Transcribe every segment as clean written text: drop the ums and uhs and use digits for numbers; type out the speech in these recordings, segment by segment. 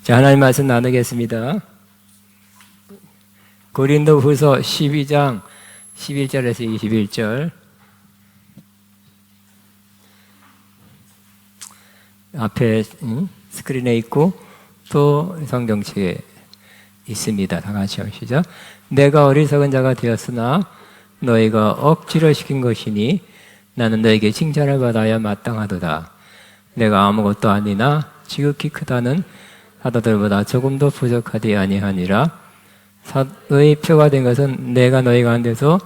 자, 하나님 말씀 나누겠습니다. 고린도후서 12장 11절에서 21절. 앞에 스크린에 있고 또 성경책에 있습니다. 다 같이 하시죠. 내가 어리석은 자가 되었으나 너희가 억지로 시킨 것이니 나는 너에게 칭찬을 받아야 마땅하도다. 내가 아무것도 아니나 지극히 크다는 사도들보다 조금도 부족하지 아니하니라. 사도의 표가 된 것은 내가 너희 가운데서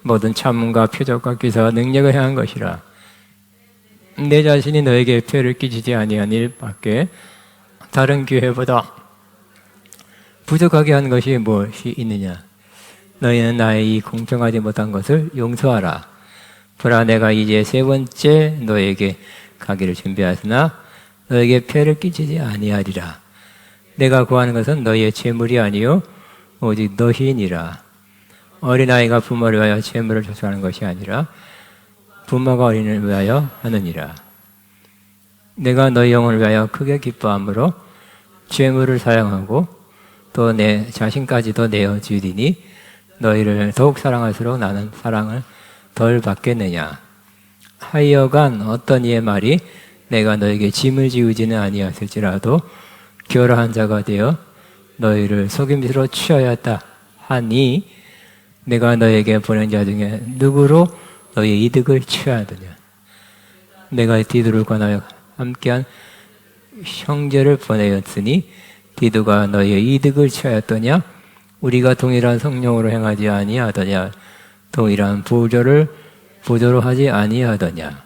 모든 참음과 표적과 기사와 능력을 행한 것이라. 내 자신이 너에게 표를 끼치지 아니한 일밖에 다른 교회보다 부족하게 한 것이 무엇이 있느냐. 너희는 나의 이 공평하지 못한 것을 용서하라. 보라, 내가 이제 세 번째 너에게 가기를 준비하으나 너에게 표를 끼치지 아니하리라. 내가 구하는 것은 너희의 재물이 아니요 오직 너희니라. 어린아이가 부모를 위하여 재물을 조사하는 것이 아니라 부모가 어린이를 위하여 하느니라. 내가 너희 영혼을 위하여 크게 기뻐함으로 재물을 사용하고 또 내 자신까지도 내어주리니 너희를 더욱 사랑할수록 나는 사랑을 덜 받겠느냐. 하여간 어떤 이의 말이 내가 너에게 짐을 지우지는 아니하실지라도 교활한 자가 되어 너희를 속임수로 취하였다 하니 내가 너에게 보낸 자 중에 누구로 너희의 이득을 취하느냐. 내가 디도를 권하여 함께한 형제를 보내었으니 디도가 너희의 이득을 취하였더냐. 우리가 동일한 성령으로 행하지 아니하더냐. 동일한 보조로 하지 아니하더냐.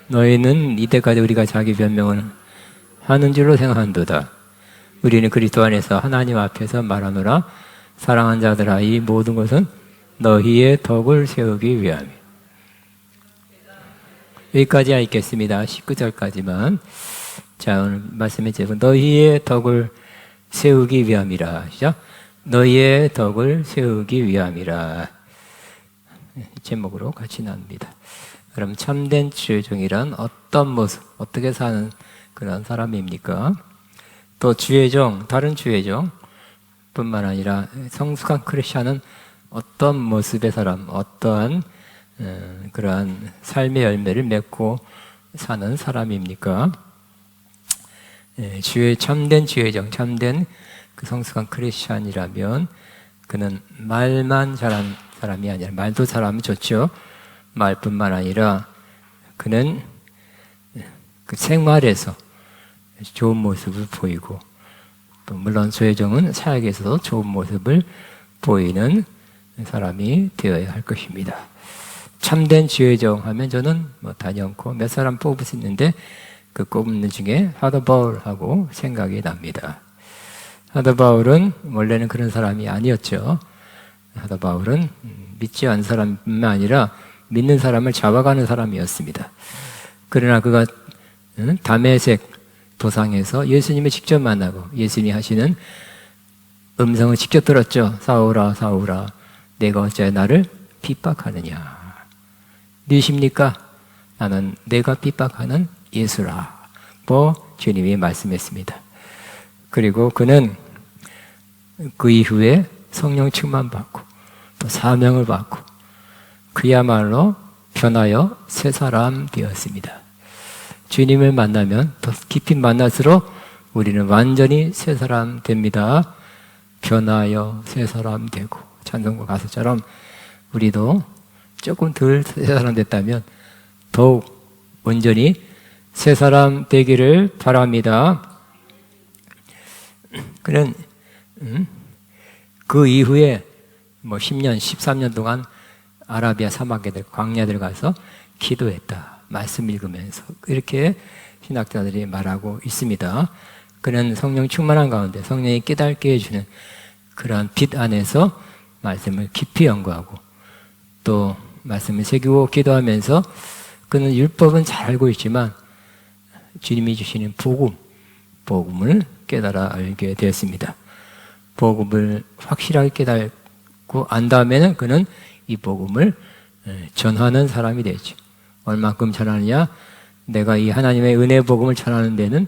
너희는 이때까지 우리가 자기 변명을 하는 줄로 생각한도다. 우리는 그리스도 안에서 하나님 앞에서 말하노라. 사랑한 자들아, 이 모든 것은 너희의 덕을 세우기 위함이야. 여기까지 읽겠습니다. 19절까지만. 자, 오늘 말씀의 제목은 너희의 덕을 세우기 위함이라. 시작. 너희의 덕을 세우기 위함이라. 제목으로 같이 나눕니다. 그럼 참된 주의종이란 어떤 모습, 어떻게 사는 그런 사람입니까? 또 주의종, 다른 주의종 뿐만 아니라 성숙한 크리스천은 어떤 모습의 사람, 어떠한 그러한 삶의 열매를 맺고 사는 사람입니까? 참된 주의종, 참된 그 성숙한 크리스천이라면 그는 말만 잘하는 사람이 아니라, 말도 잘하면 좋죠. 말뿐만 아니라 그는 그 생활에서 좋은 모습을 보이고, 또 물론 주의종은 사역에서도 좋은 모습을 보이는 사람이 되어야 할 것입니다. 참된 주의종 하면 저는 단연코 몇 사람 뽑을 수 있는데 그 꼽는 중에 사도 바울하고 생각이 납니다. 사도 바울은 원래는 그런 사람이 아니었죠. 사도 바울은 믿지 않은 사람뿐만 아니라 믿는 사람을 잡아가는 사람이었습니다. 그러나 그가 다메섹 도상에서 예수님을 직접 만나고 예수님이 하시는 음성을 직접 들었죠. 사울아, 사울아, 내가 어찌하여 나를 핍박하느냐. 누구십니까? 나는 내가 핍박하는 예수라고 주님이 말씀했습니다. 그리고 그는 그 이후에 성령 충만 받고 또 사명을 받고 그야말로 변하여 새 사람 되었습니다. 주님을 만나면 더 깊이 만날수록 우리는 완전히 새 사람 됩니다. 변하여 새 사람 되고, 찬송가 가사처럼 우리도 조금 덜 새 사람 됐다면 더욱 온전히 새 사람 되기를 바랍니다. 그는 그 이후에 10년, 13년 동안 아라비아 사막에 광야들 가서 기도했다. 말씀 읽으면서 이렇게 신학자들이 말하고 있습니다. 그는 성령 충만한 가운데 성령이 깨닫게 해주는 그러한 빛 안에서 말씀을 깊이 연구하고 또 말씀을 새기고 기도하면서 그는 율법은 잘 알고 있지만 주님이 주시는 복음을 깨달아 알게 되었습니다. 복음을 확실하게 깨닫고 안 다음에는 그는 이 복음을 전하는 사람이 되죠. 얼만큼 전하느냐? 내가 이 하나님의 은혜 복음을 전하는 데는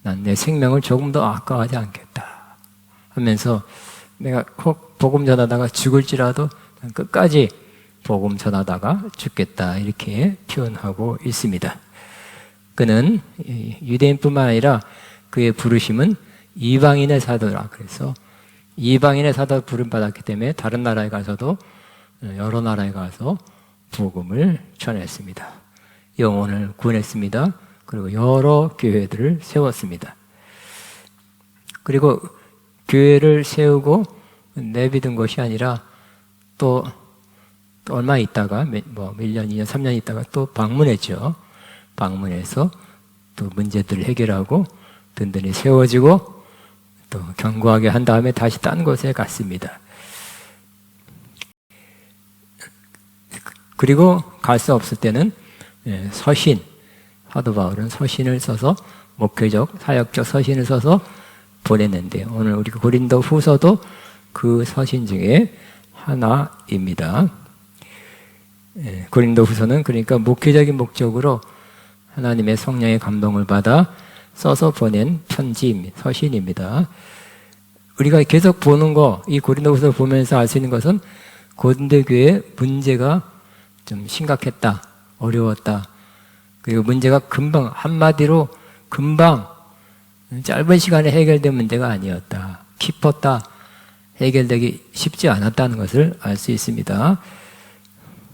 난 내 생명을 조금 더 아까워하지 않겠다 하면서 내가 혹 복음 전하다가 죽을지라도 난 끝까지 복음 전하다가 죽겠다 이렇게 표현하고 있습니다. 그는 유대인뿐만 아니라 그의 부르심은 이방인의 사도라. 그래서 이방인의 사도 부름받았기 때문에 다른 나라에 가서도 여러 나라에 가서 복음을 전했습니다. 영혼을 구원했습니다. 그리고 여러 교회들을 세웠습니다. 그리고 교회를 세우고 내비둔 것이 아니라 또 얼마 있다가 뭐 1년, 2년, 3년 있다가 또 방문했죠. 방문해서 또 문제들을 해결하고 든든히 세워지고 또 견고하게 한 다음에 다시 딴 곳에 갔습니다. 그리고 갈 수 없을 때는 서신, 사도 바울은 서신을 써서 목회적, 사역적 서신을 써서 보냈는데 오늘 우리 고린도 후서도 그 서신 중에 하나입니다. 고린도 후서는 그러니까 목회적인 목적으로 하나님의 성령의 감동을 받아 써서 보낸 편지입니다. 서신입니다. 우리가 계속 보는 거, 이 고린도 후서 보면서 알 수 있는 것은 고린도 교회의 문제가 좀 심각했다, 어려웠다. 그리고 문제가 금방, 한마디로 금방 짧은 시간에 해결된 문제가 아니었다. 깊었다. 해결되기 쉽지 않았다는 것을 알 수 있습니다.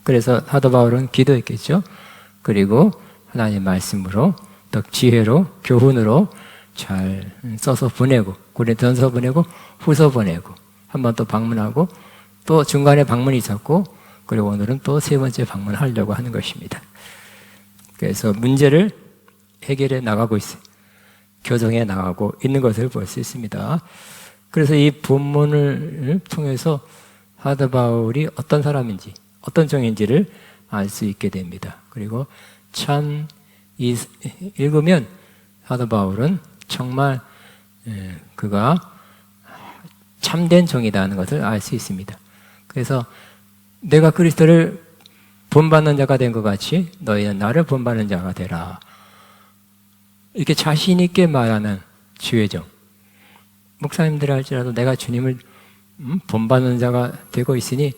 그래서 사도 바울은 기도했겠죠. 그리고 하나님 말씀으로 또 지혜로 교훈으로 잘 써서 보내고 고린도전서 보내고 후서 보내고 한 번 또 방문하고 또 중간에 방문이 있었고 그리고 오늘은 또 세 번째 방문을 하려고 하는 것입니다. 그래서 문제를 해결해 나가고 있어요. 교정해 나가고 있는 것을 볼 수 있습니다. 그래서 이 본문을 통해서 사도 바울이 어떤 사람인지 어떤 종인지를 알 수 있게 됩니다. 그리고 참 읽으면 사도 바울은 정말 그가 참된 종이다 는 것을 알 수 있습니다. 그래서 내가 그리스도를 본받는 자가 된 것 같이 너희는 나를 본받는 자가 되라. 이렇게 자신 있게 말하는 주의 종. 목사님들 할지라도 내가 주님을 본받는 자가 되고 있으니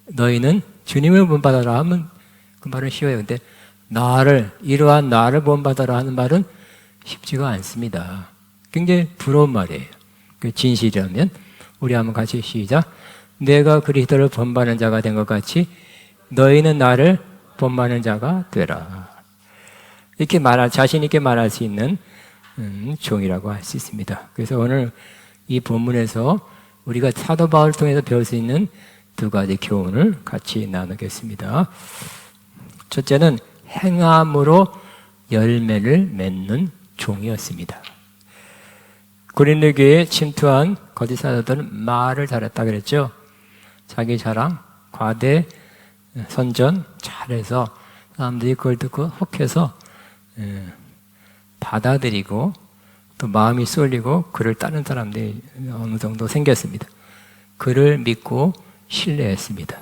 너희는 주님을 본받아라 하면 그 말은 쉬워요. 근데 이러한 나를 본받아라 하는 말은 쉽지가 않습니다. 굉장히 부러운 말이에요. 그 진실이라면 우리 한번 같이 시작. 내가 그리스도를 본받는 자가 된 것 같이 너희는 나를 본받는 자가 되라. 이렇게 자신 있게 말할 수 있는 종이라고 할 수 있습니다. 그래서 오늘 이 본문에서 우리가 사도 바울을 통해서 배울 수 있는 두 가지 교훈을 같이 나누겠습니다. 첫째는 행함으로 열매를 맺는 종이었습니다. 고린도 교회에 침투한 거짓 사도들은 말을 잘했다 그랬죠. 자기 자랑, 과대, 선전 잘해서 사람들이 그걸 듣고 혹해서 받아들이고 또 마음이 쏠리고 그를 따르는 사람들이 어느 정도 생겼습니다. 그를 믿고 신뢰했습니다.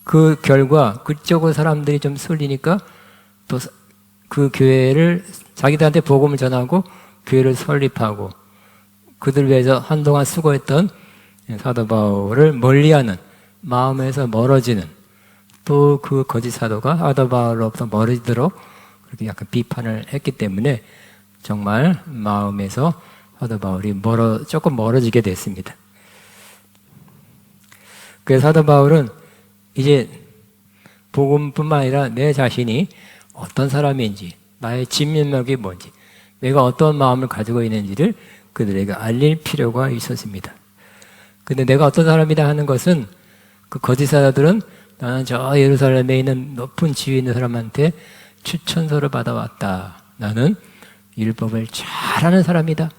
그 결과 그쪽으로 사람들이 좀 쏠리니까 또 그 교회를 자기들한테 복음을 전하고 교회를 설립하고 그들 위해서 한동안 수고했던 사도 바울을 멀리하는 마음에서 멀어지는 또 그 거짓 사도가 사도 바울로부터 멀어지도록 그렇게 약간 비판을 했기 때문에 정말 마음에서 사도 바울이 조금 멀어지게 됐습니다. 그래서 사도 바울은 이제 복음뿐만 아니라 내 자신이 어떤 사람인지 나의 진면목이 뭔지 내가 어떤 마음을 가지고 있는지를 그들에게 알릴 필요가 있었습니다. 근데 내가 어떤 사람이다 하는 것은 그 거짓 사도들은 나는 저 예루살렘에 있는 높은 지위 있는 사람한테 추천서를 받아왔다. 나는 율법을 잘하는 사람이다.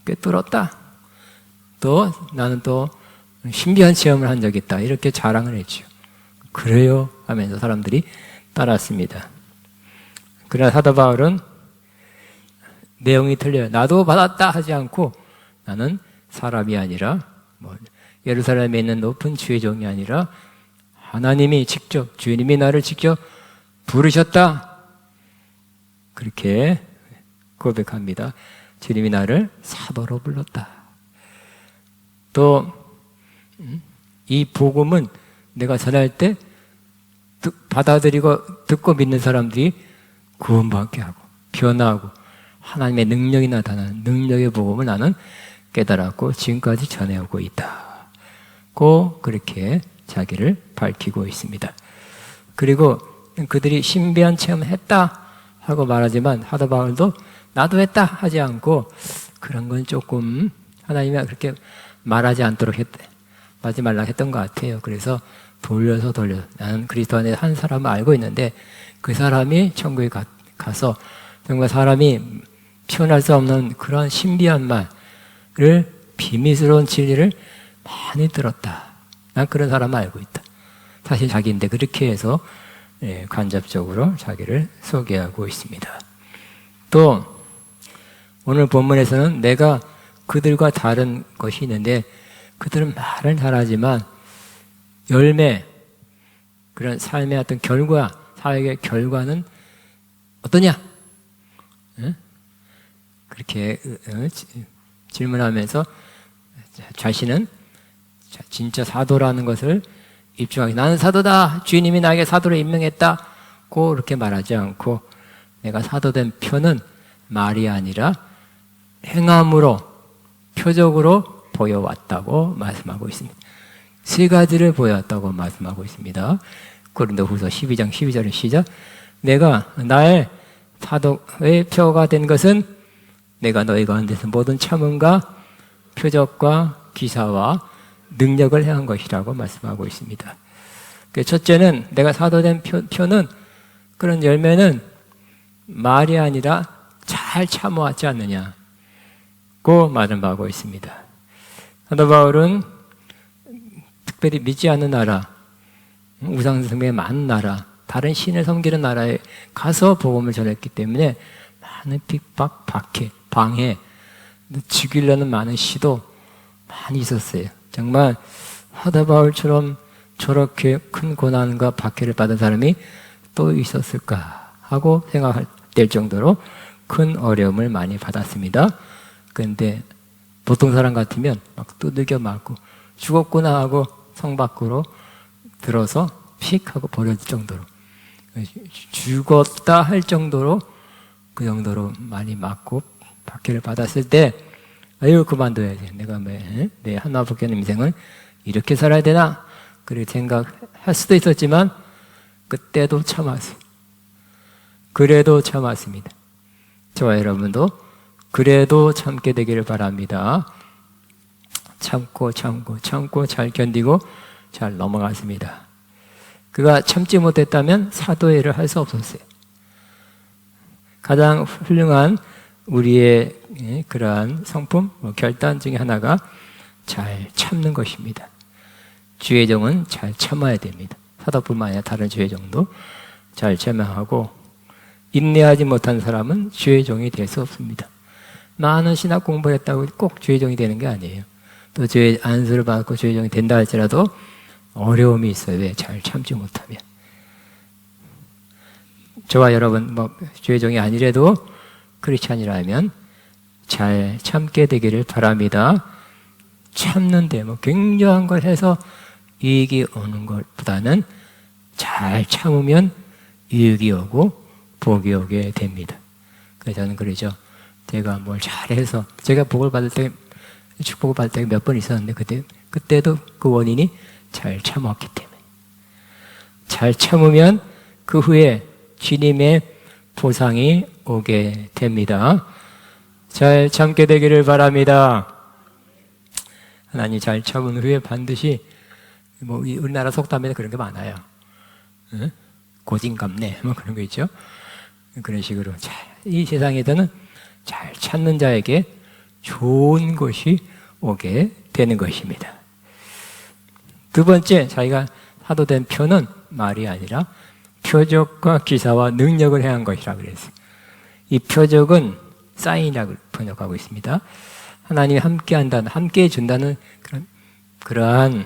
꿰뚫었다. 또 나는 또 신비한 체험을 한 적이 있다. 이렇게 자랑을 했죠. 그래요 하면서 사람들이 따랐습니다. 그러나 사도 바울은 내용이 틀려요. 나도 받았다 하지 않고 나는 사람이 아니라 예루살렘에 있는 높은 주의 종이 아니라 하나님이 직접 주님이 나를 직접 부르셨다. 그렇게 고백합니다. 주님이 나를 사도로 불렀다. 또 이 복음은 내가 전할 때 받아들이고 듣고 믿는 사람들이 구원받게 하고 변화하고 하나님의 능력이 나타나는 능력의 복음을 나는 깨달았고 지금까지 전해오고 있다. 고 그렇게 자기를 밝히고 있습니다. 그리고 그들이 신비한 체험을 했다 하고 말하지만 사도 바울도 나도 했다 하지 않고 그런 건 조금 하나님이 그렇게 말하지 않도록 하지 말라 했던 것 같아요. 그래서 돌려서 나는 그리스도 안에 한 사람을 알고 있는데 그 사람이 천국에 가서 정말 사람이 표현할 수 없는 그런 신비한 말을 비밀스러운 진리를 많이 들었다. 난 그런 사람을 알고 있다. 사실 자기인데 그렇게 해서 간접적으로 자기를 소개하고 있습니다. 또 오늘 본문에서는 내가 그들과 다른 것이 있는데 그들은 말을 잘하지만 열매, 그런 삶의 어떤 결과, 사역의 결과는 어떠냐? 그렇게 질문하면서 자신은 진짜 사도라는 것을 입증하기, 나는 사도다, 주님이 나에게 사도로 임명했다고 그렇게 말하지 않고 내가 사도된 표는 말이 아니라 행함으로, 표적으로 보여왔다고 말씀하고 있습니다. 세 가지를 보여왔다고 말씀하고 있습니다. 고린도후서 12장 12절의 시작. 내가 나의 사도의 표가 된 것은 내가 너희 가운데서 모든 참음과 표적과 기사와 능력을 행한 것이라고 말씀하고 있습니다. 첫째는 내가 사도된 표는, 그런 열매는 말이 아니라 잘 참아왔지 않느냐고 말씀하고 있습니다. 사도 바울은 특별히 믿지 않는 나라, 우상숭배의 많은 나라, 다른 신을 섬기는 나라에 가서 복음을 전했기 때문에 많은 핍박, 박해, 방해, 죽이려는 많은 시도 많이 있었어요. 정말 사도 바울처럼 저렇게 큰 고난과 박해를 받은 사람이 또 있었을까 하고 생각될 정도로 큰 어려움을 많이 받았습니다. 그런데 보통 사람 같으면 막 두들겨 맞고 죽었구나 하고 성 밖으로 들어서 픽 하고 버려질 정도로, 죽었다 할 정도로 그 정도로 많이 맞고 박해를 받았을 때 아유 그만둬야지, 내가 내 하나밖에 없는 인생을 이렇게 살아야 되나 그렇게 생각할 수도 있었지만 그때도 참았어요. 그래도 참았습니다. 저와 여러분도 그래도 참게 되기를 바랍니다. 참고 잘 견디고 잘 넘어갔습니다. 그가 참지 못했다면 사도회를 할 수 없었어요. 가장 훌륭한 우리의 그러한 성품, 결단 중에 하나가 잘 참는 것입니다. 주의 종은 잘 참아야 됩니다. 사도뿐만 아니라 다른 주의 종도 잘 참아하고, 인내하지 못한 사람은 주의 종이 될 수 없습니다. 많은 신학 공부를 했다고 꼭 주의 종이 되는 게 아니에요. 또 주의 안수를 받고 주의 종이 된다 할지라도 어려움이 있어요. 왜? 잘 참지 못하면. 저와 여러분 주의 종이 아니래도 크리스찬이라면 잘 참게 되기를 바랍니다. 참는데 굉장한 걸 해서 이익이 오는 것보다는 잘 참으면 이익이 오고 복이 오게 됩니다. 그래서 저는 그러죠. 제가 뭘 잘해서, 제가 복을 받을 때, 축복을 받을 때가 몇 번 있었는데 그때도 그 원인이 잘 참았기 때문에. 잘 참으면 그 후에 주님의 보상이 오게 됩니다. 잘 참게 되기를 바랍니다. 하나님 잘 참은 후에 반드시 우리나라 속담에는 그런 게 많아요. 응? 고진감래 그런 거 있죠. 그런 식으로 이 세상에서는 잘 찾는 자에게 좋은 것이 오게 되는 것입니다. 두 번째, 자기가 사도된 표는 말이 아니라 표적과 기사와 능력을 행한 것이라고 그랬어요. 이 표적은 사인이라고 번역하고 있습니다. 하나님이 함께한다는, 함께해 준다는 그러한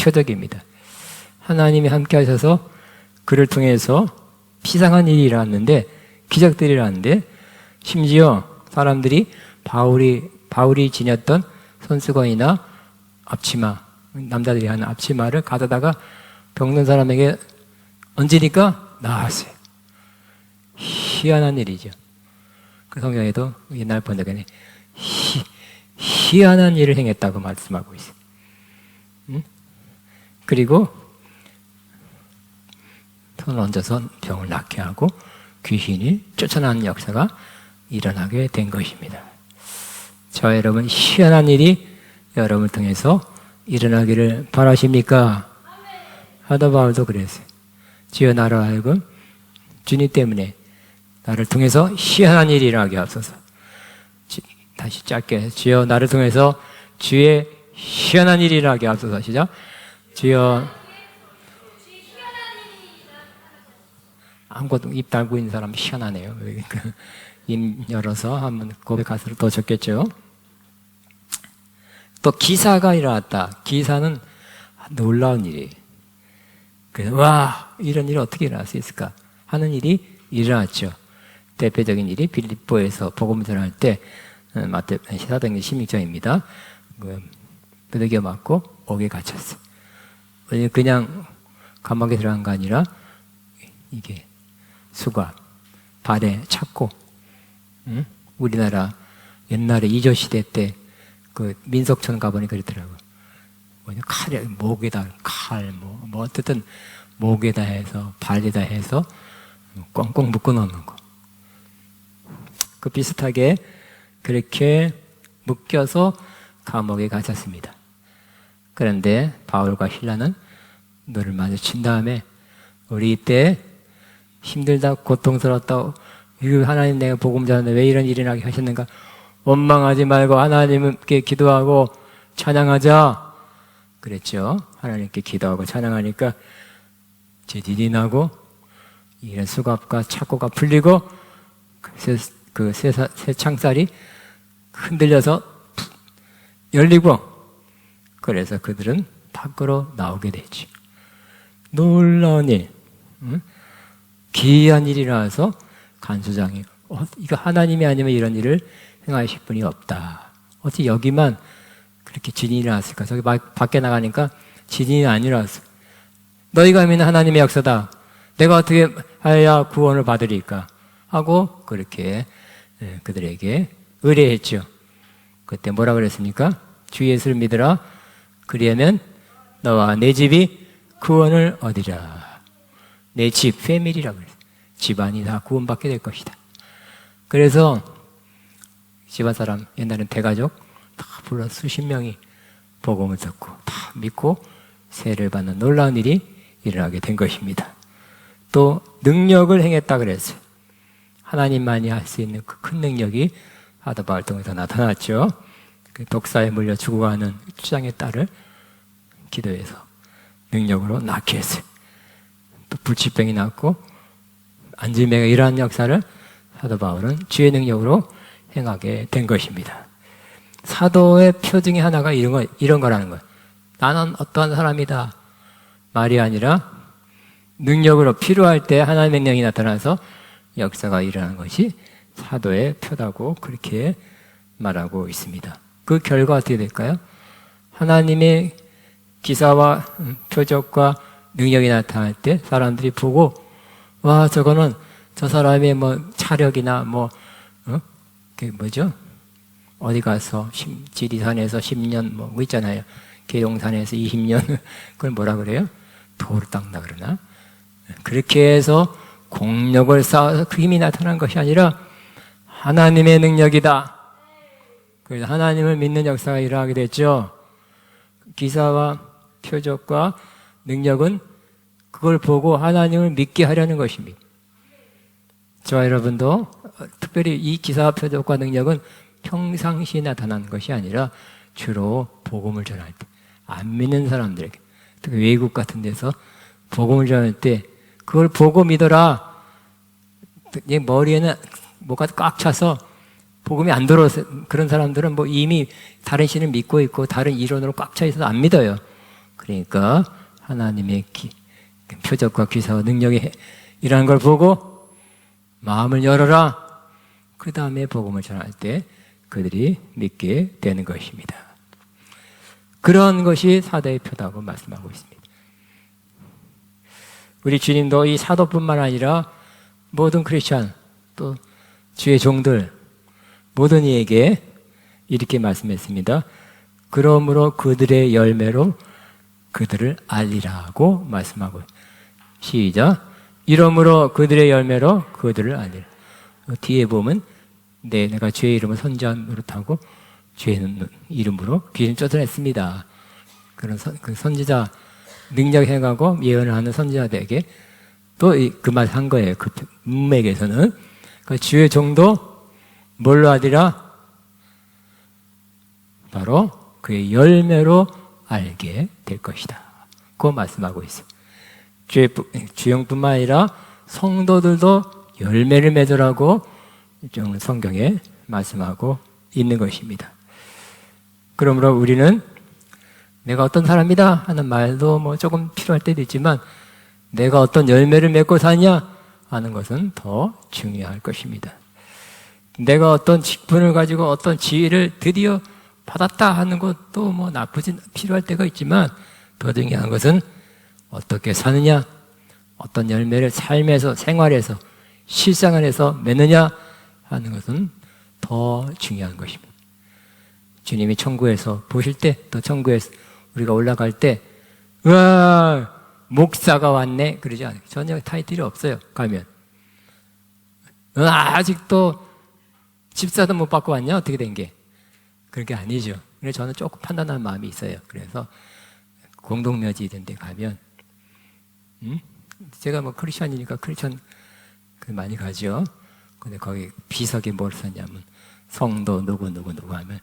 표적입니다. 하나님이 함께하셔서 그를 통해서 비상한 일이 일어났는데, 기적들이 일어났는데 심지어 사람들이 바울이 지녔던 손수건이나 앞치마, 남자들이 하는 앞치마를 가져다가 병든 사람에게 얹으니까 나았어요. 희한한 일이죠. 그 성경에도 옛날 번역에는 희한한 일을 행했다고 말씀하고 있어요. 그리고 손을 얹어서 병을 낫게 하고 귀신이 쫓아나는 역사가 일어나게 된 것입니다. 저와 여러분, 희한한 일이 여러분을 통해서 일어나기를 바라십니까? 사도 바울도 그랬어요. 주여 나로 하여금 주님 때문에 나를 통해서 희한한 일이 일어나게 하소서. 다시 짧게, 주여 나를 통해서 주의 희한한 일이 일어나게 하소서. 시작. 주여. 아무것도 입 달고 있는 사람 희한하네요. 입 열어서 한번 고백하서 더 적겠죠. 또 기사가 일어났다. 기사는 놀라운 일이에요. 그래서 와, 이런 일이 어떻게 일어날 수 있을까 하는 일이 일어났죠. 대표적인 일이 빌립보에서 복음을 전할 때 사도행전 16장입니다. 두들겨 맞고 옥에 갇혔어요. 그냥 감옥에 들어간 거 아니라 이게 수갑 발에 찾고, 우리나라 옛날에 이조시대 때 그 민속촌 가보니 그랬더라고요. 칼에 목에다 칼 뭐 어쨌든 목에다 해서 발에다 해서 꽁꽁 묶어 놓는 거. 그 비슷하게 그렇게 묶여서 감옥에 갇혔습니다. 그런데 바울과 실라는 너를 마주친 다음에 우리 이때 힘들다 고통스럽다, 이거 하나님 내가 복음 전하는데 왜 이런 일이 나게 하셨는가, 원망하지 말고 하나님께 기도하고 찬양하자 그랬죠. 하나님께 기도하고 찬양하니까 지진이 나고 이런 수갑과 착고가 풀리고 그 새 창살이 흔들려서 열리고, 그래서 그들은 밖으로 나오게 되지. 놀라운 일, 기이한 일이 나와서 간수장이 이거 하나님이 아니면 이런 일을 행하실 분이 없다. 어찌 여기만 그렇게 진이 일어났을까? 저기 밖에 나가니까 진이 안 일어났어. 너희가 믿는 하나님의 역사다. 내가 어떻게 하여야 구원을 받으리까? 하고 그렇게 그들에게 의뢰했죠. 그때 뭐라 그랬습니까? 주 예수를 믿으라. 그리하면 너와 내 집이 구원을 얻으리라. 내 집, 패밀리라고 그랬어요. 집안이 다 구원받게 될 것이다. 그래서 집안 사람, 옛날엔 대가족 다 불러 수십 명이 복음을 듣고 다 믿고 세례를 받는 놀라운 일이 일어나게 된 것입니다. 또 능력을 행했다 그랬어요. 하나님만이 할 수 있는 그 큰 능력이 사도 바울 통해서 나타났죠. 그 독사에 물려 죽어가는 추장의 딸을 기도해서 능력으로 낫게 했어요. 또 불치병이 낫고 안진뱅이가 이러한 역사를 사도 바울은 주의 능력으로 행하게 된 것입니다. 사도의 표징의 하나가 이런 거라는 거예요. 나는 어떠한 사람이다 말이 아니라 능력으로 필요할 때 하나님의 능력이 나타나서 역사가 일어나는 것이 사도의 표다고 그렇게 말하고 있습니다. 그 결과 어떻게 될까요? 하나님의 기사와 표적과 능력이 나타날 때 사람들이 보고, 와, 저거는 저 사람의 뭐 차력이나 그게 뭐죠? 어디 가서 지리산에서 10년 뭐 있잖아요. 계룡산에서 20년 그걸 뭐라 그래요? 도를 닦나 그러나? 그렇게 해서 공력을 쌓아서 그 힘이 나타난 것이 아니라 하나님의 능력이다. 그래서 하나님을 믿는 역사가 일어나게 됐죠. 기사와 표적과 능력은 그걸 보고 하나님을 믿게 하려는 것입니다. 저와 여러분도 특별히 이 기사와 표적과 능력은 평상시에 나타나는 것이 아니라 주로 복음을 전할 때, 안 믿는 사람들에게, 특히 외국 같은 데서 복음을 전할 때 그걸 보고 믿어라. 머리에는 뭐가 꽉 차서 복음이 안 들어서 그런 사람들은 뭐 이미 다른 신을 믿고 있고 다른 이론으로 꽉 차 있어서 안 믿어요. 그러니까 하나님의 표적과 기사와 능력이 이라는 걸 보고 마음을 열어라. 그 다음에 복음을 전할 때 그들이 믿게 되는 것입니다. 그런 것이 사도의 표다고 말씀하고 있습니다. 우리 주님도 이 사도뿐만 아니라 모든 크리스찬 또 주의 종들 모든 이에게 이렇게 말씀했습니다. 그러므로 그들의 열매로 그들을 알리라고 말씀하고 시작. 이러므로 그들의 열매로 그들을 알리라. 뒤에 보면 내가 주의 이름을 선지한 노릇하고 주의 이름으로 귀신 쫓아냈습니다. 그런 그 선지자 능력 행하고 예언을 하는 선지자들에게 또 그 말 한 거예요. 그 문맥에서는 그 주의 종도 뭘로 하리라? 바로 그의 열매로 알게 될 것이다. 그 말씀하고 있어요. 주영뿐만 아니라 성도들도 열매를 맺으라고 성경에 말씀하고 있는 것입니다. 그러므로 우리는 내가 어떤 사람이다 하는 말도 뭐 조금 필요할 때도 있지만 내가 어떤 열매를 맺고 사냐 하는 것은 더 중요할 것입니다. 내가 어떤 직분을 가지고 어떤 지위를 드디어 받았다 하는 것도 뭐 나쁘진 필요할 때가 있지만 더 중요한 것은 어떻게 사느냐, 어떤 열매를 삶에서 생활에서 실생활에서 맺느냐 하는 것은 더 중요한 것입니다. 주님이 천국에서 보실 때 또 천국에 우리가 올라갈 때 우와 목사가 왔네 그러지 않아요. 전혀 타이틀이 없어요. 가면 아직도 집사도 못 받고 왔냐 어떻게 된 게 그런 게 아니죠. 그래서 저는 조금 판단하는 마음이 있어요. 그래서 공동묘지 이런 데 가면 제가 뭐 크리스천이니까 크리스천 많이 가죠. 근데 거기 비석에 뭘 썼냐면 성도 누구 하면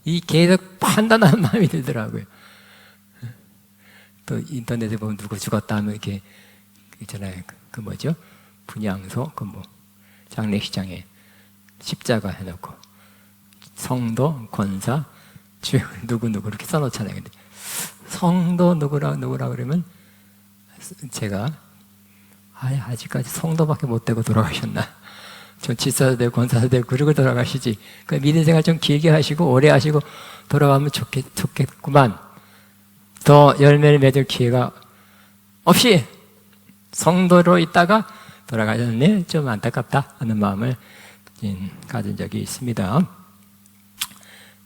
이 계속 판단하는 마음이 들더라고요. 또 인터넷에 보면 누구 죽었다 하면 이렇게 있잖아요. 그 뭐죠? 분향소 그 뭐 장례식장에 십자가 해놓고 성도 권사 주 누구 이렇게 써놓잖아요. 근데 성도 누구라 그러면 제가 아직까지 성도밖에 못 되고 돌아가셨나? 좀 지사도 되고 권사도 되고 그러고 돌아가시지. 그 믿음 생활 좀 길게 하시고 오래 하시고 돌아가면 좋겠구만. 더 열매를 맺을 기회가 없이 성도로 있다가 돌아가셨네. 좀 안타깝다 하는 마음을 가진 적이 있습니다.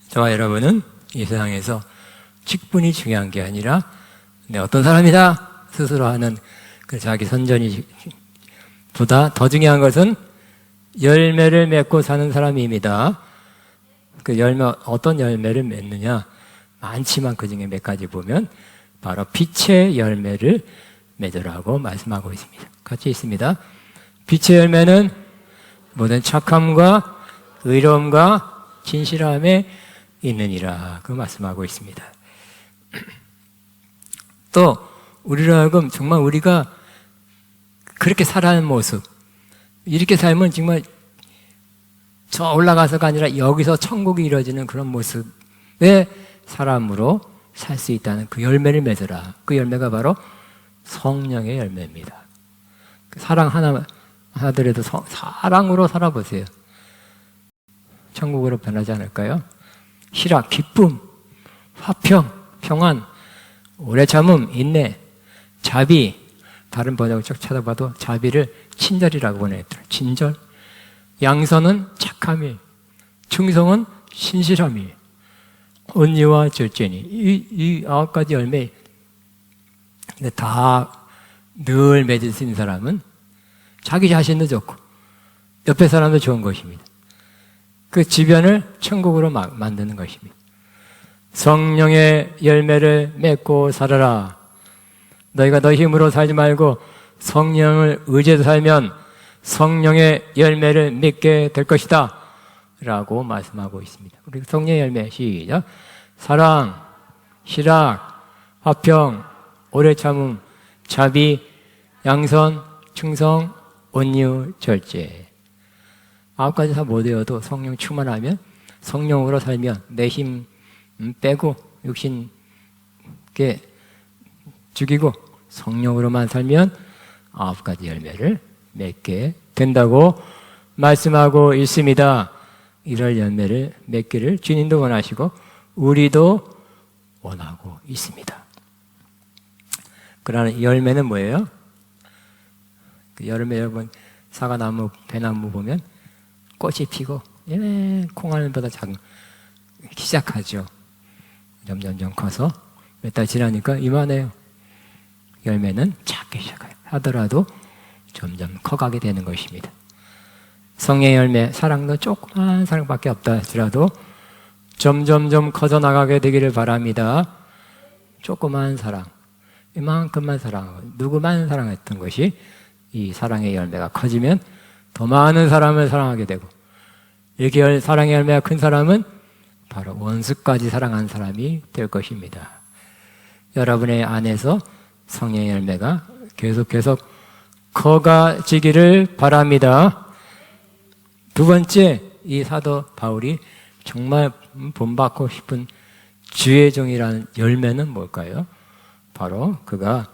저와 여러분은 이 세상에서 직분이 중요한 게 아니라 내 어떤 사람이다 스스로 하는 그 자기 선전이 보다 더 중요한 것은 열매를 맺고 사는 사람입니다. 그 열매 어떤 열매를 맺느냐 많지만 그 중에 몇 가지 보면 바로 빛의 열매를 맺으라고 말씀하고 있습니다. 같이 있습니다. 빛의 열매는 모든 착함과 의로움과 진실함에 있느니라 그 말씀하고 있습니다. 또 우리로 하여금 정말 우리가 그렇게 살아가는 모습 이렇게 살면 정말 저 올라가서가 아니라 여기서 천국이 이루어지는 그런 모습의 사람으로 살 수 있다는 그 열매를 맺어라. 그 열매가 바로 성령의 열매입니다. 사랑 하나더라도 사랑으로 살아보세요. 천국으로 변하지 않을까요? 희락, 기쁨, 화평, 평안, 오래 참음, 인내, 자비. 다른 번역을 쭉 찾아봐도 자비를 친절이라고 보내더라고요. 친절. 양선은 착함이, 충성은 신실함이, 온유와 절제니. 이 9가지 열매 다 늘 맺을 수 있는 사람은 자기 자신도 좋고 옆에 사람도 좋은 것입니다. 그 주변을 천국으로 만드는 것입니다. 성령의 열매를 맺고 살아라. 너희가 너 힘으로 살지 말고 성령을 의지해서 살면 성령의 열매를 맺게 될 것이다 라고 말씀하고 있습니다. 우리 성령의 열매 시작. 사랑, 희락, 화평, 오래 참음, 자비, 양선, 충성, 온유, 절제. 9가지 다 못 외워도 성령 충만하면 성령으로 살면 내 힘 빼고 육신께 죽이고 성령으로만 살면 9가지 열매를 맺게 된다고 말씀하고 있습니다. 이럴 열매를 맺기를 주님도 원하시고 우리도 원하고 있습니다. 그러나 이 열매는 뭐예요? 그 여름에 여러분 사과나무, 배나무 보면 꽃이 피고 콩알보다 작은 시작하죠. 점점점 커서 몇 달 지나니까 이만해요. 열매는 작게 시작해요. 하더라도 점점 커가게 되는 것입니다. 성령의 열매, 사랑도 조그만 사랑밖에 없다 할지라도 점점점 커져 나가게 되기를 바랍니다. 조그만 사랑, 이만큼만 사랑하고 누구만 사랑했던 것이 이 사랑의 열매가 커지면 더 많은 사람을 사랑하게 되고, 이렇게 사랑의 열매가 큰 사람은 바로 원수까지 사랑한 사람이 될 것입니다. 여러분의 안에서 성령의 열매가 계속 커가지기를 바랍니다. 두 번째, 이 사도 바울이 정말 본받고 싶은 주의 종이라는 열매는 뭘까요? 바로 그가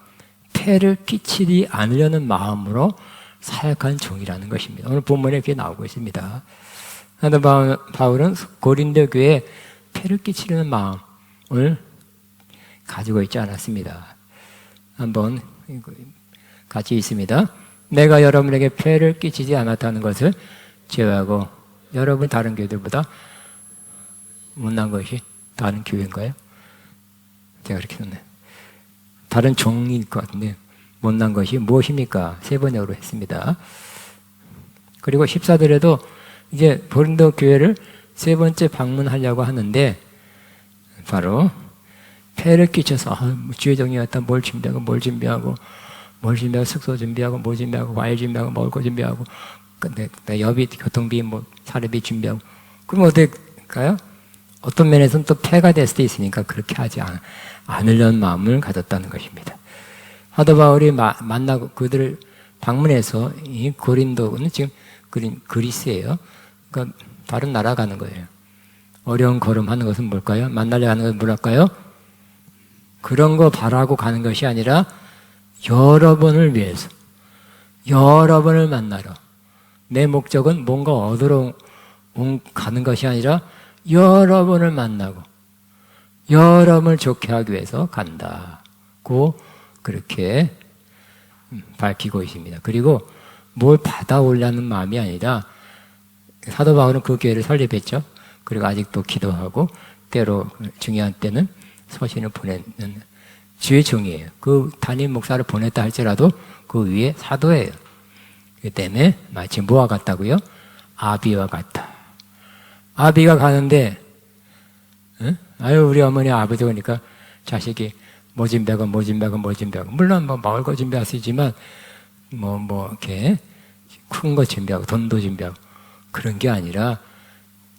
폐를 끼치지 않으려는 마음으로 사역한 종이라는 것입니다. 오늘 본문에 그게 나오고 있습니다. 사도 바울은 고린도 교회에 폐를 끼치려는 마음을 가지고 있지 않았습니다. 한번 같이 있습니다. 내가 여러분에게 폐를 끼치지 않았다는 것을 제외하고, 여러분 다른 교회들보다 못난 것이 다른 교회인가요? 제가 그렇게 썼네요. 다른 종일 것 같은데 못난 것이 무엇입니까? 세 번역으로 했습니다. 그리고 14절에도 이제 고린도 교회를 세 번째 방문하려고 하는데, 바로 폐를 끼쳐서 주의 종이었다, 뭘 준비하고 숙소 준비하고 뭐 준비하고 과일 준비하고 먹을 거 준비하고 근데 여비, 교통비, 사례비 준비하고, 그럼 어떨까요? 어떤 면에서는 또 폐가 될 수도 있으니까 그렇게 하지 않으려는 마음을 가졌다는 것입니다. 사도 바울이 만나고 그들을 방문해서, 이 고린도는 지금 그리스예요. 그러니까 다른 나라 가는 거예요. 어려운 걸음 하는 것은 뭘까요? 만나려 하는 것은 뭘까요? 그런 거 바라고 가는 것이 아니라 여러분을 위해서, 여러분을 만나러, 내 목적은 뭔가 얻으러 가는 것이 아니라 여러분을 만나고 여러분을 좋게 하기 위해서 간다고 그렇게 밝히고 있습니다. 그리고 뭘 받아오려는 마음이 아니라, 사도 바울은 그 교회를 설립했죠. 그리고 아직도 기도하고 때로 중요한 때는 서신을 보내는 주의 종이에요. 그 담임 목사를 보냈다 할지라도 그 위에 사도예요. 그 때문에 마치 뭐와 같다고요? 아비와 같다. 아비가 가는데, 우리 어머니 아버지 오니까 자식이 뭐 준비하고 물론 먹을 거 준비할 수 있지만 이렇게 큰 거 준비하고 돈도 준비하고 그런 게 아니라,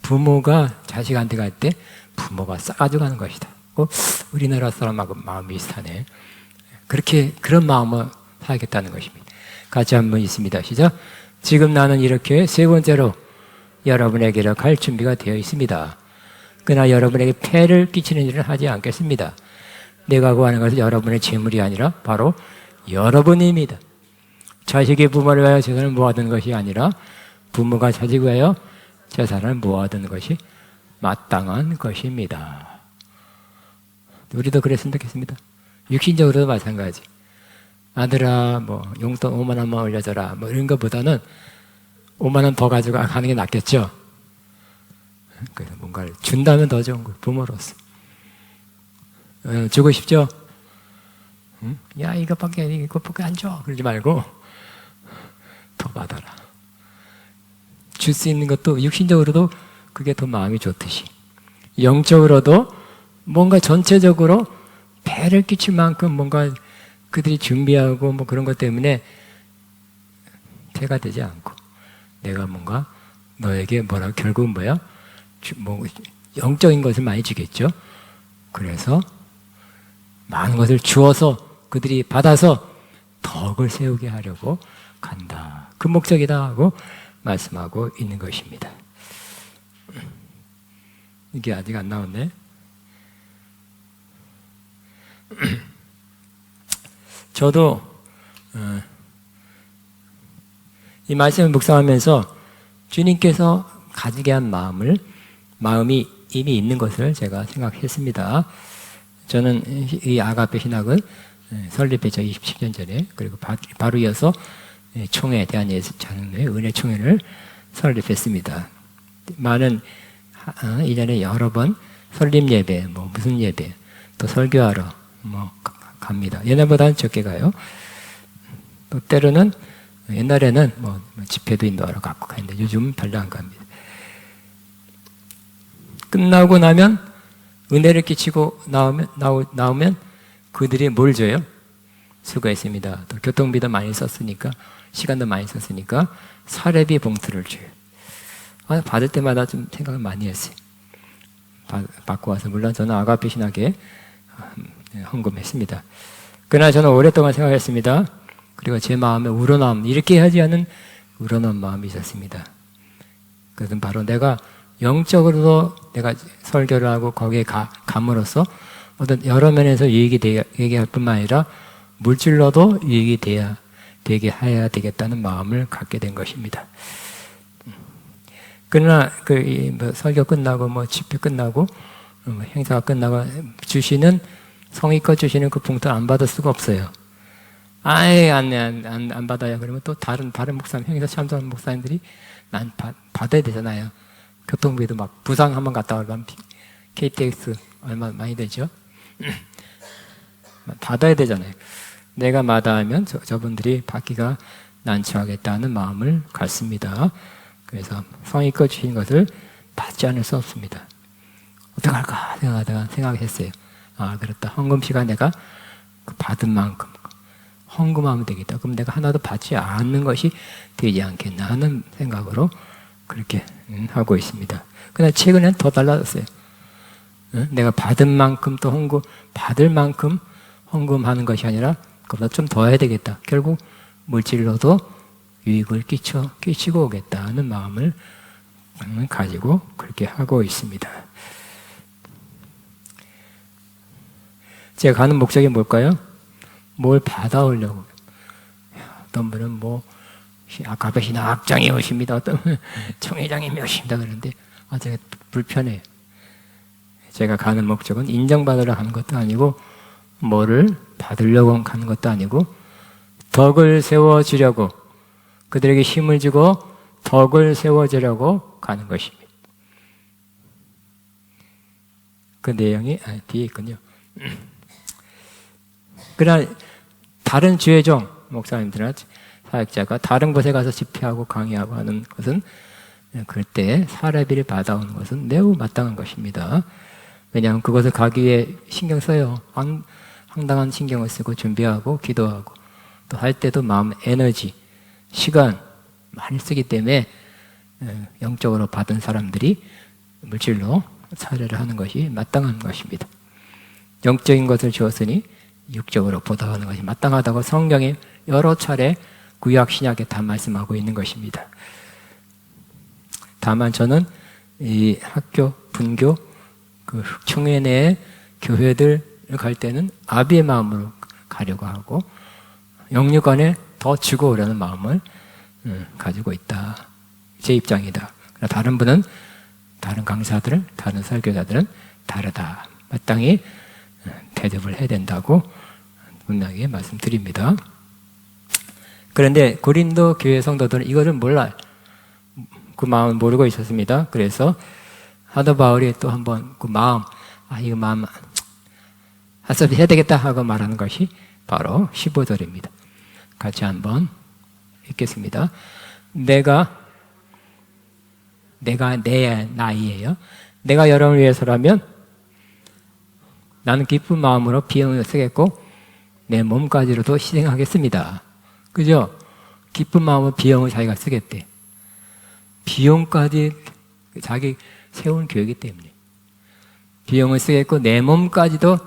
부모가 자식한테 갈 때 부모가 싸가지고 가는 것이다. 우리나라 사람하고 마음이 비슷하네. 그런 마음을 하겠다는 것입니다. 같이 한번 있습니다. 시작. 지금 나는 이렇게 세 번째로 여러분에게로 갈 준비가 되어 있습니다. 그러나 여러분에게 폐를 끼치는 일은 하지 않겠습니다. 내가 구하는 것은 여러분의 재물이 아니라 바로 여러분입니다. 자식이 부모를 위하여 재산을 모아두는 것이 아니라 부모가 자식을 위하여 재산을 모아두는 것이 마땅한 것입니다. 우리도 그랬으면 좋겠습니다. 육신적으로도 마찬가지. 아들아, 용돈 5만 원만 올려줘라, 이런 것보다는 5만 원 더 가지고 가는 게 낫겠죠. 그래서 뭔가를 준다면 더 좋은 거예요. 부모로서. 주고 싶죠? 응? 야, 이것밖에 안 줘. 그러지 말고 더 받아라. 줄 수 있는 것도 육신적으로도 그게 더 마음이 좋듯이, 영적으로도 뭔가 전체적으로 배를 끼칠 만큼 뭔가 그들이 준비하고 그런 것 때문에 폐가 되지 않고, 내가 뭔가 너에게 결국은 뭐야? 영적인 것을 많이 주겠죠. 그래서 많은 것을 주어서 그들이 받아서 덕을 세우게 하려고 간다. 그 목적이다 하고 말씀하고 있는 것입니다. 이게 아직 안 나왔네. 저도 이 말씀을 묵상하면서 주님께서 가지게 한 마음이 이미 있는 것을 제가 생각했습니다. 저는 이 아가페 신학은 설립했죠. 27년 전에. 그리고 바로 이어서 총회, 대한예수장로회 은혜 총회를 설립했습니다. 많은 1년에 여러 번 설립 예배, 뭐 무슨 예배, 또 설교하러 뭐 갑니다. 옛날보다는 적게 가요. 또 때로는 옛날에는 뭐 집회도 인도하러 갔고 갔는데 요즘은 별로 안 갑니다. 끝나고 나면 은혜를 끼치고 나오면 그들이 뭘 줘요? 수고했습니다. 또 교통비도 많이 썼으니까 시간도 많이 썼으니까 사례비 봉투를 줘요. 받을 때마다 좀 생각을 많이 했어요. 받고 와서 물론 저는 아가페 신학에 헌금했습니다. 그러나 저는 오랫동안 생각했습니다. 그리고 제 마음에 우러나옴, 이렇게 하지 않은 우러나온 마음이 있었습니다. 그것은 바로 내가 영적으로도 내가 설교를 하고 거기에 감으로써 어떤 여러 면에서 유익이 되게 할 뿐만 아니라 물질로도 유익이 되게 해야 되겠다는 마음을 갖게 된 것입니다. 그러나 설교 끝나고 뭐 집회 끝나고 행사가 끝나고 주시는 성의껏 주시는 그 봉투 안 받을 수가 없어요. 안 받아요. 그러면 또 다른 목사님, 행사 참석하는 목사님들이 난 받아야 되잖아요. 교통비도 막 부상 한번 갔다 오면 KTX 얼마 많이 되죠? 받아야 되잖아요. 내가 마다하면 저분들이 받기가 난처하겠다는 마음을 갖습니다. 그래서 성의껏 주신 것을 받지 않을 수 없습니다. 어떡할까 생각하다가 생각했어요. 그렇다. 헌금 시간 내가 받은 만큼 헌금하면 되겠다. 그럼 내가 하나도 받지 않는 것이 되지 않겠나 하는 생각으로 그렇게 하고 있습니다. 그러나 최근엔 더 달라졌어요. 내가 받은 만큼 또 받을 만큼 헌금하는 것이 아니라 그보다 좀 더 해야 되겠다. 결국 물질로도 유익을 끼치고 오겠다는 마음을 가지고 그렇게 하고 있습니다. 제가 가는 목적이 뭘까요? 뭘 받아오려고. 어떤 분은 뭐 아가페 신학장이 오십니다. 어떤 총회장님이 오십니다. 그런데 제가 불편해요. 제가 가는 목적은 인정받으러 가는 것도 아니고 뭐를 받으려고 가는 것도 아니고 덕을 세워주려고, 그들에게 힘을 주고 덕을 세워주려고 가는 것입니다. 그 내용이 뒤에 있군요. 그러나 다른 주의종 목사님들이나 사역자가 다른 곳에 가서 집회하고 강의하고 하는 것은 그때 사례비를 받아오는 것은 매우 마땅한 것입니다. 왜냐하면 그것을 가기 위해 신경 써요. 황당한 신경을 쓰고 준비하고 기도하고 또 할 때도 마음, 에너지, 시간 많이 쓰기 때문에 영적으로 받은 사람들이 물질로 사례를 하는 것이 마땅한 것입니다. 영적인 것을 주었으니 육적으로 보답하는 것이 마땅하다고 성경이 여러 차례 구약 신약에 다 말씀하고 있는 것입니다. 다만 저는 이 학교, 분교, 그 총회 내에 교회들 갈 때는 아비의 마음으로 가려고 하고 영육간에 더 주고 오려는 마음을 가지고 있다. 제 입장이다. 다른 분은, 다른 강사들은, 다른 설교자들은 다르다. 마땅히 대접을 해야 된다고 분명히 말씀드립니다. 그런데 고린도 교회 성도들은 이거를 몰라요. 그 마음을 모르고 있었습니다. 그래서 사도 바울이 또 한번 그 마음, 이거 마음 학습 해야 되겠다 하고 말하는 것이 바로 15절입니다. 같이 한번 읽겠습니다. 내가 내 나이에요. 내가 여러분을 위해서라면 나는 기쁜 마음으로 비용을 쓰겠고 내 몸까지로도 희생하겠습니다. 그죠? 기쁜 마음으로 비용을 자기가 쓰겠대. 비용까지 자기 세운 교육이기 때문에 비용을 쓰겠고 내 몸까지도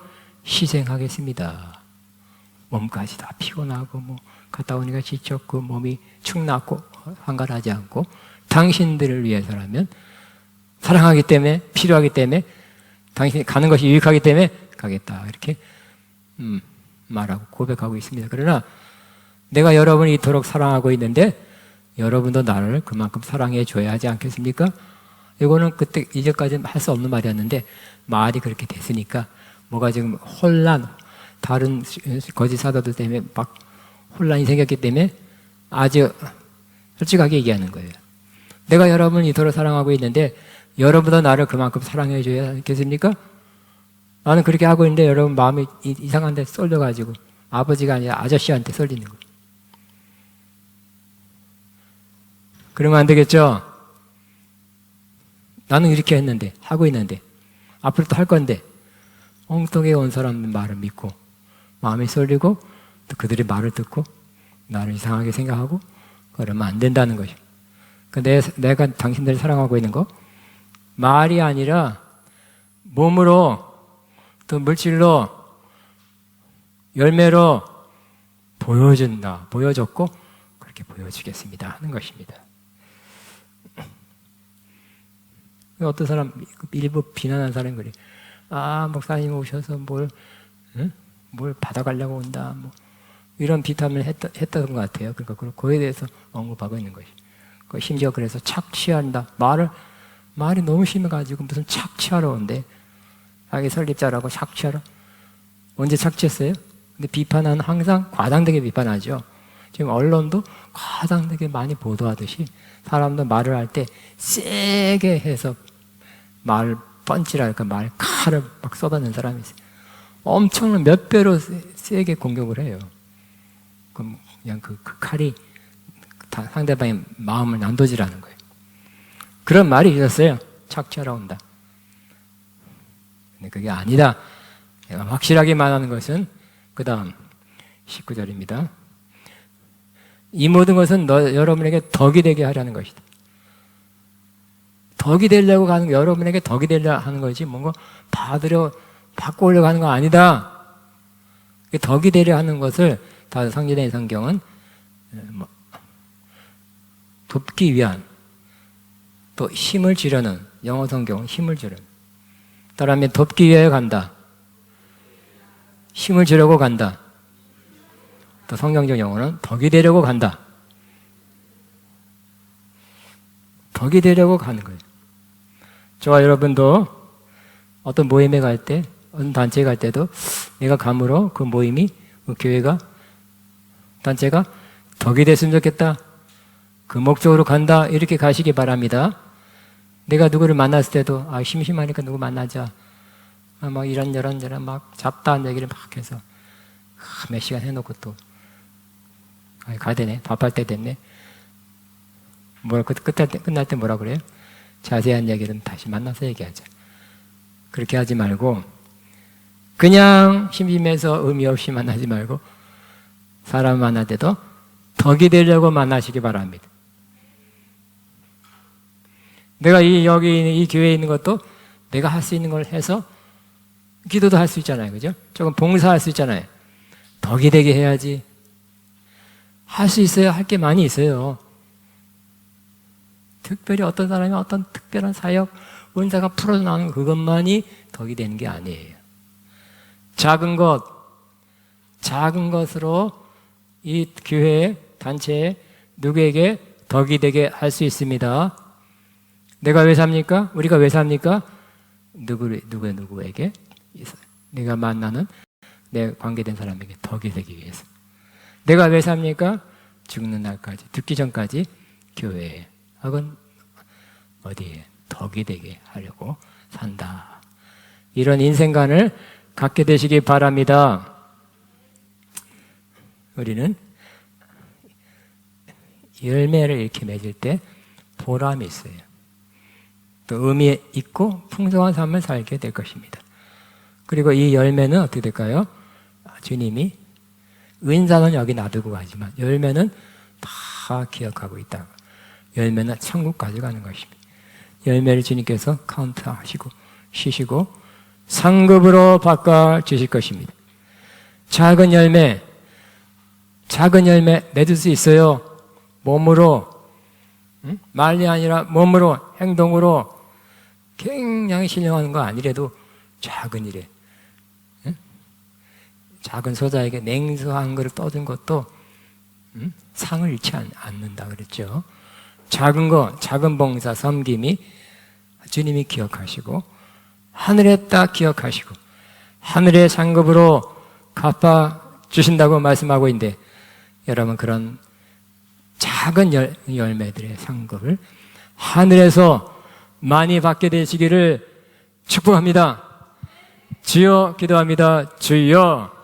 희생하겠습니다. 몸까지 다 피곤하고 뭐 갔다 오니까 지쳤고 몸이 축났고 한가하지 않고 당신들을 위해서라면 사랑하기 때문에 필요하기 때문에 당신이 가는 것이 유익하기 때문에 가겠다. 이렇게 말하고 고백하고 있습니다. 그러나 내가 여러분을 이토록 사랑하고 있는데 여러분도 나를 그만큼 사랑해 줘야 하지 않겠습니까? 이거는 그때 이제까지는 할 수 없는 말이었는데 말이 그렇게 됐으니까 뭐가 지금 혼란, 다른 거짓 사도들 때문에 막 혼란이 생겼기 때문에 아주 솔직하게 얘기하는 거예요. 내가 여러분을 이토록 사랑하고 있는데 여러분도 나를 그만큼 사랑해 줘야 하겠습니까? 나는 그렇게 하고 있는데 여러분 마음이 이상한 데 쏠려가지고 아버지가 아니라 아저씨한테 쏠리는 거예요. 그러면 안 되겠죠? 나는 이렇게 했는데, 하고 있는데, 앞으로 또 할 건데, 엉뚱하게 온 사람 말을 믿고, 마음이 쏠리고, 또 그들의 말을 듣고, 나를 이상하게 생각하고, 그러면 안 된다는 것이죠. 내가 당신들을 사랑하고 있는 거, 말이 아니라, 몸으로, 또 물질로, 열매로 보여줬고, 그렇게 보여주겠습니다. 하는 것입니다. 어떤 사람, 일부 비난하는 사람이 그래. 목사님 오셔서 뭘 받아가려고 온다. 이런 비판을 했던 것 같아요. 그러니까 그거에 대해서 언급하고 있는 것이. 심지어 그래서 착취한다. 말이 너무 심해가지고 무슨 착취하러 온대. 자기 설립자라고 착취하러. 언제 착취했어요? 근데 비판하는 항상 과장되게 비판하죠. 지금 언론도 과장되게 많이 보도하듯이 사람도 말을 할 때 세게 해서 말 펀치랄까 말 칼을 막 쏟아내는 사람이 있어요. 엄청난 몇 배로 세게 공격을 해요. 그럼 그냥 그 칼이 상대방의 마음을 난도질하는 거예요. 그런 말이 있었어요. 착취하러 온다. 근데 그게 아니다. 내가 확실하게 말하는 것은 그 다음 19절입니다. 이 모든 것은 여러분에게 덕이 되게 하려는 것이다. 덕이 되려고 가는 거, 여러분에게 덕이 되려 하는 거지, 뭔가 받고 오려고 하는 거 아니다. 덕이 되려 하는 것을 다 성경의 성경은 돕기 위한, 또 힘을 주려는, 영어 성경은 힘을 주려는. 따라하면 돕기 위해 간다. 힘을 주려고 간다. 또 성경적 영어는 덕이 되려고 간다. 덕이 되려고 가는 거예요. 저와 여러분도 어떤 모임에 갈 때, 어떤 단체에 갈 때도 내가 감으로 그 모임이, 그 교회가, 단체가 덕이 됐으면 좋겠다. 그 목적으로 간다. 이렇게 가시기 바랍니다. 내가 누구를 만났을 때도 심심하니까 누구 만나자. 막 이런저런 막 잡다한 얘기를 막 해서 몇 시간 해놓고 또 가야 되네. 밥할 때 됐네. 끝날 때 뭐라 그래요? 자세한 얘기는 다시 만나서 얘기하자. 그렇게 하지 말고 그냥 심심해서 의미 없이 만나지 말고 사람 만날 때도 덕이 되려고 만나시기 바랍니다. 내가 여기 이 교회에 있는 것도 내가 할 수 있는 걸 해서 기도도 할 수 있잖아요. 그죠? 조금 봉사할 수 있잖아요. 덕이 되게 해야지. 할 수 있어요. 할 게 많이 있어요. 특별히 어떤 사람이 어떤 특별한 사역, 은사가 풀어나오는 그것만이 덕이 되는 게 아니에요. 작은 것으로 이 교회, 단체에 누구에게 덕이 되게 할 수 있습니다. 내가 왜 삽니까? 우리가 왜 삽니까? 누구에게? 내가 만나는 내 관계된 사람에게 덕이 되기 위해서. 내가 왜 삽니까? 죽는 날까지, 죽기 전까지 교회에 혹은 어디에 덕이 되게 하려고 산다. 이런 인생관을 갖게 되시기 바랍니다. 우리는 열매를 이렇게 맺을 때 보람이 있어요. 또 의미 있고 풍성한 삶을 살게 될 것입니다. 그리고 이 열매는 어떻게 될까요? 주님이 은사는 여기 놔두고 가지만 열매는 다 기억하고 있다. 열매는 천국 가져가는 것입니다. 열매를 주님께서 카운트하시고 쉬시고 상급으로 바꿔 주실 것입니다. 작은 열매 맺을 수 있어요. 몸으로, 말이 아니라 몸으로, 행동으로 굉장히 신령한 거 아니래도 작은 일에, 작은 소자에게 냉수 한 그릇 떠준 것도 상을 잃지 않는다 그랬죠. 작은 거, 작은 봉사, 섬김이 주님이 기억하시고 하늘에 딱 기억하시고 하늘의 상급으로 갚아주신다고 말씀하고 있는데 여러분 그런 작은 열매들의 상급을 하늘에서 많이 받게 되시기를 축복합니다. 주여 기도합니다. 주여